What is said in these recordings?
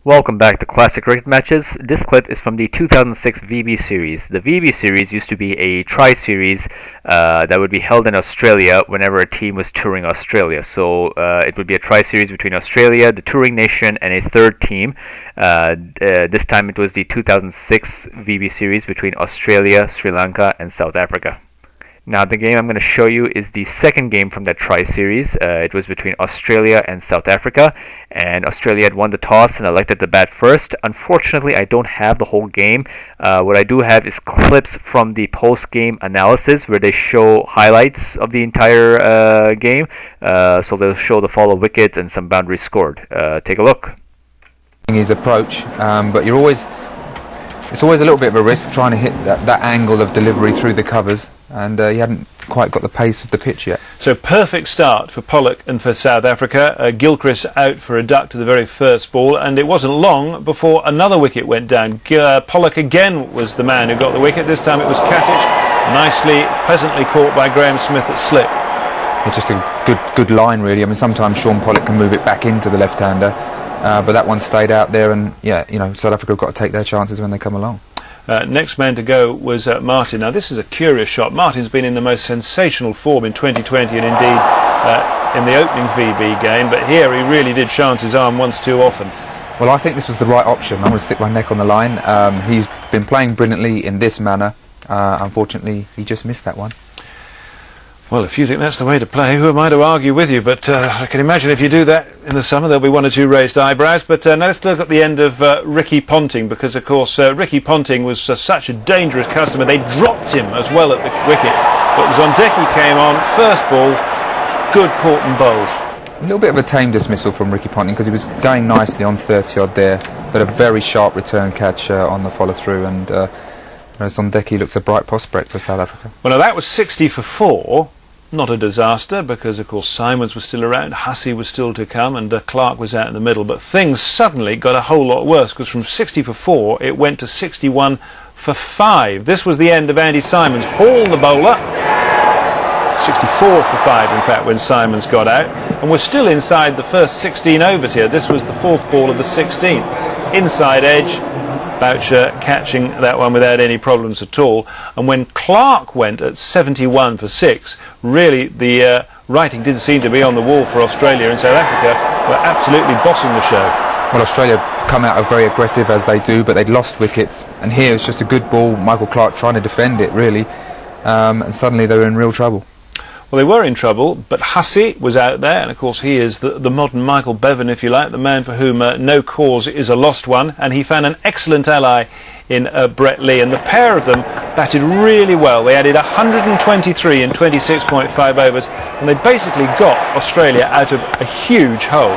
Welcome back to Classic Cricket Matches. This clip is from the 2006 VB Series. The VB Series used to be a tri-series that would be held in Australia whenever a team was touring Australia. So it would be a tri-series between Australia, the touring nation, and a third team. This time it was the 2006 VB Series between Australia, Sri Lanka, and South Africa. Now the game I'm going to show you is the second game from that tri-series. It was between Australia and South Africa, and Australia had won the toss and elected to bat first. Unfortunately, I don't have the whole game. What I do have is clips from the post-game analysis where they show highlights of the entire game. So they'll show the follow wickets and some boundaries scored. Take a look. His approach, but it's always a little bit of a risk trying to hit that angle of delivery through the covers, and he hadn't quite got the pace of the pitch yet. So perfect start for Pollock and for South Africa. Gilchrist out for a duck to the very first ball, and it wasn't long before another wicket went down. Pollock again was the man who got the wicket. This time it was Katic, nicely, pleasantly caught by Graham Smith at slip. It's just a good line, really. I mean, sometimes Shaun Pollock can move it back into the left-hander, but that one stayed out there, and yeah, South Africa have got to take their chances when they come along. Next man to go was Martin. Now this is a curious shot. Martin's been in the most sensational form in 2020 and indeed in the opening VB game, but here he really did chance his arm once too often. Well, I think this was the right option. I'm going to stick my neck on the line. He's been playing brilliantly in this manner. Unfortunately, he just missed that one. Well, if you think that's the way to play, who am I to argue with you? But I can imagine if you do that in the summer, there'll be one or two raised eyebrows. But now let's look at the end of Ricky Ponting, because, of course, Ricky Ponting was such a dangerous customer. They dropped him as well at the wicket. But Zondeki came on, first ball, good caught and bowled. A little bit of a tame dismissal from Ricky Ponting, because he was going nicely on 30-odd there, but a very sharp return catch on the follow-through, and Zondeki looks a bright prospect for South Africa. Well, now that was 60 for 4. Not a disaster, because of course Simons was still around, Hussey was still to come, and Clark was out in the middle. But things suddenly got a whole lot worse, because from 60 for 4 it went to 61 for 5. This was the end of Andy Simons. Hall, the bowler, 64 for 5 in fact when Simons got out, and we're still inside the first 16 overs here. This was the fourth ball of the 16th. Inside edge, Boucher catching that one without any problems at all. And when Clark went at 71 for 6, really the writing did seem to be on the wall for Australia, and South Africa were absolutely bossing the show. Well, Australia come out very aggressive as they do, but they'd lost wickets, and here it's just a good ball. Michael Clark trying to defend it really, and suddenly they were in real trouble. Well, they were in trouble, but Hussey was out there, and of course he is the modern Michael Bevan, if you like, the man for whom no cause is a lost one, and he found an excellent ally in Brett Lee, and the pair of them batted really well. They added 123 in 26.5 overs, and they basically got Australia out of a huge hole.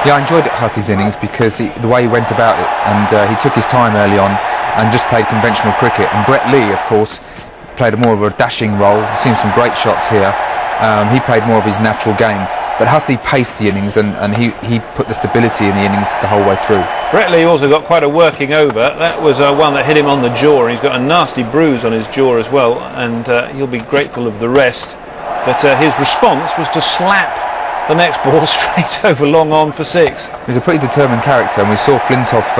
Yeah, I enjoyed Hussey's innings because the way he went about it, and he took his time early on and just played conventional cricket. And Brett Lee, of course, played more of a dashing role. We've seen some great shots here. He played more of his natural game, but Hussey paced the innings, and he put the stability in the innings the whole way through. Brett Lee also got quite a working over. That was one that hit him on the jaw, and he's got a nasty bruise on his jaw as well, and he'll be grateful of the rest. But his response was to slap the next ball straight over long on for 6. He's a pretty determined character, and we saw Flintoff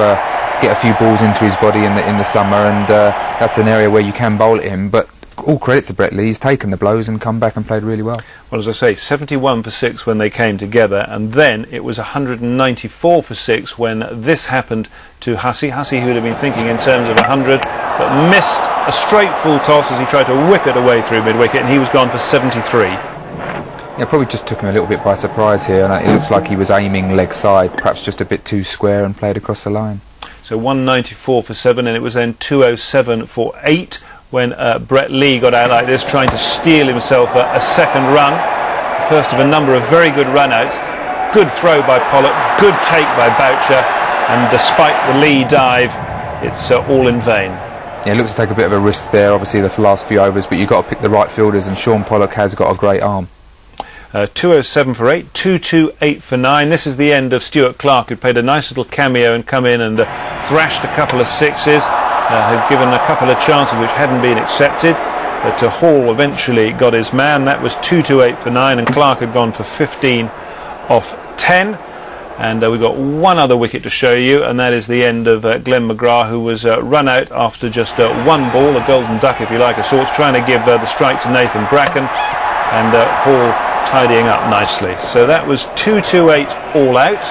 get a few balls into his body in the summer, and that's an area where you can bowl at him, but all credit to Brett Lee. He's taken the blows and come back and played really well. Well, as I say, 71 for 6 when they came together, and then it was 194 for 6 when this happened to Hussey. Hussey, who'd have been thinking in terms of 100, but missed a straight full toss as he tried to whip it away through mid-wicket, and he was gone for 73. Yeah, probably just took him a little bit by surprise here, and it looks like he was aiming leg side, perhaps just a bit too square, and played across the line. So 194 for 7, and it was then 207 for 8 when Brett Lee got out like this, trying to steal himself a second run. First of a number of very good run-outs. Good throw by Pollock, good take by Boucher, and despite the Lee dive, it's all in vain. Yeah, it looks to take a bit of a risk there, obviously, the last few overs, but you've got to pick the right fielders, and Shaun Pollock has got a great arm. 207 for 8, 228 for 9. This is the end of Stuart Clark, who played a nice little cameo and come in and thrashed a couple of sixes. Had given a couple of chances which hadn't been accepted, but Hall eventually got his man. That was 228 for 9, and Clark had gone for 15 off 10. And we've got one other wicket to show you, and that is the end of Glenn McGrath, who was run out after just one ball, a golden duck if you like, of sorts, trying to give the strike to Nathan Bracken, and Hall tidying up nicely. So that was 2-2-8 all out.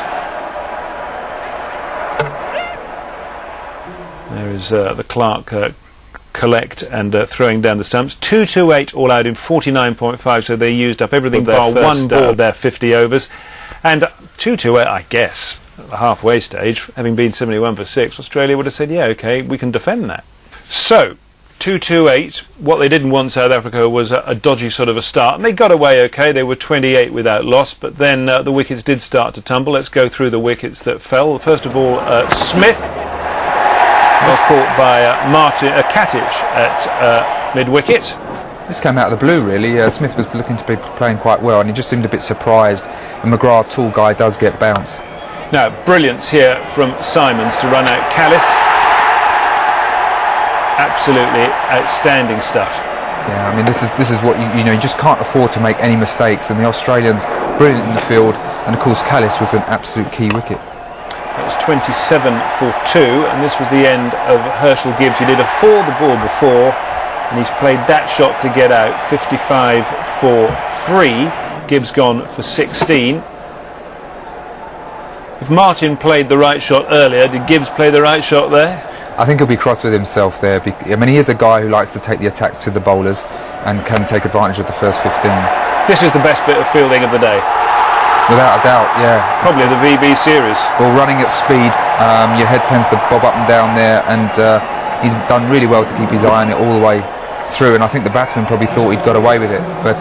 There is the Clark collect and throwing down the stumps. 2-2-8 all out in 49.5, so they used up everything bar one ball of their 50 overs. And 2-2-8, I guess, at the halfway stage, having been 71 for 6, Australia would have said, yeah, OK, we can defend that. So, 2-2-8, what they didn't want, South Africa, was a dodgy sort of a start. And they got away OK, they were 28 without loss, but then the wickets did start to tumble. Let's go through the wickets that fell. First of all, Smith was caught by Katic at mid-wicket. This came out of the blue, really. Smith was looking to be playing quite well, and he just seemed a bit surprised. And McGrath, tall guy, does get bounced. Now, brilliance here from Simons to run out Callis. Absolutely outstanding stuff. Yeah, I mean, this is what you know. You just can't afford to make any mistakes. And the Australians, brilliant in the field, and of course, Callis was an absolute key wicket. It was 27 for 2, and this was the end of Herschel Gibbs. He did a 4 the ball before, and he's played that shot to get out. 55 for 3. Gibbs gone for 16. If Martin played the right shot earlier, did Gibbs play the right shot there? I think he'll be cross with himself there. I mean, he is a guy who likes to take the attack to the bowlers and can take advantage of the first 15. This is the best bit of fielding of the day. Without a doubt, yeah. Probably the VB series. Well, running at speed, your head tends to bob up and down there, and he's done really well to keep his eye on it all the way through, and I think the batsman probably thought he'd got away with it, but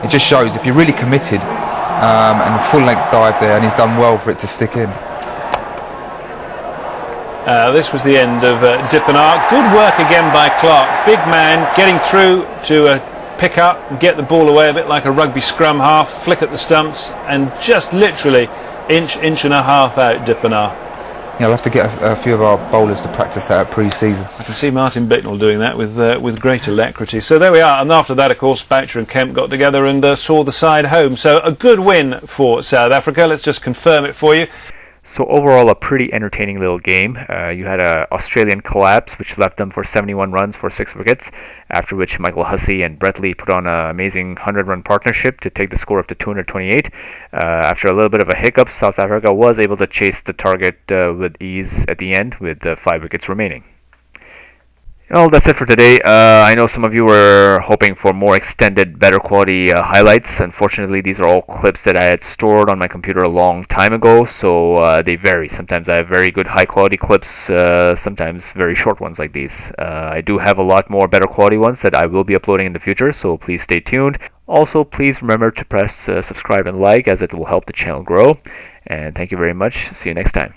it just shows if you're really committed, and full length dive there, and he's done well for it to stick in. This was the end of Dippenaar. Good work again by Clark. Big man getting through to pick up and get the ball away a bit like a rugby scrum half, flick at the stumps, and just literally inch and a half out Dippenaar. Yeah, we'll have to get a few of our bowlers to practice that at pre-season. I can see Martin Bicknell doing that with great alacrity. So there we are, and after that, of course, Boucher and Kemp got together and saw the side home. So a good win for South Africa. Let's just confirm it for you. So overall, a pretty entertaining little game. You had an Australian collapse, which left them for 71 runs for 6 wickets, after which Michael Hussey and Brett Lee put on an amazing 100-run partnership to take the score up to 228. After a little bit of a hiccup, South Africa was able to chase the target with ease at the end, with 5 wickets remaining. Well, that's it for today. I know some of you were hoping for more extended, better quality highlights. Unfortunately, these are all clips that I had stored on my computer a long time ago, so they vary. Sometimes I have very good high quality clips, sometimes very short ones like these. I do have a lot more better quality ones that I will be uploading in the future, so please stay tuned. Also, please remember to press subscribe and like, as it will help the channel grow. And thank you very much. See you next time.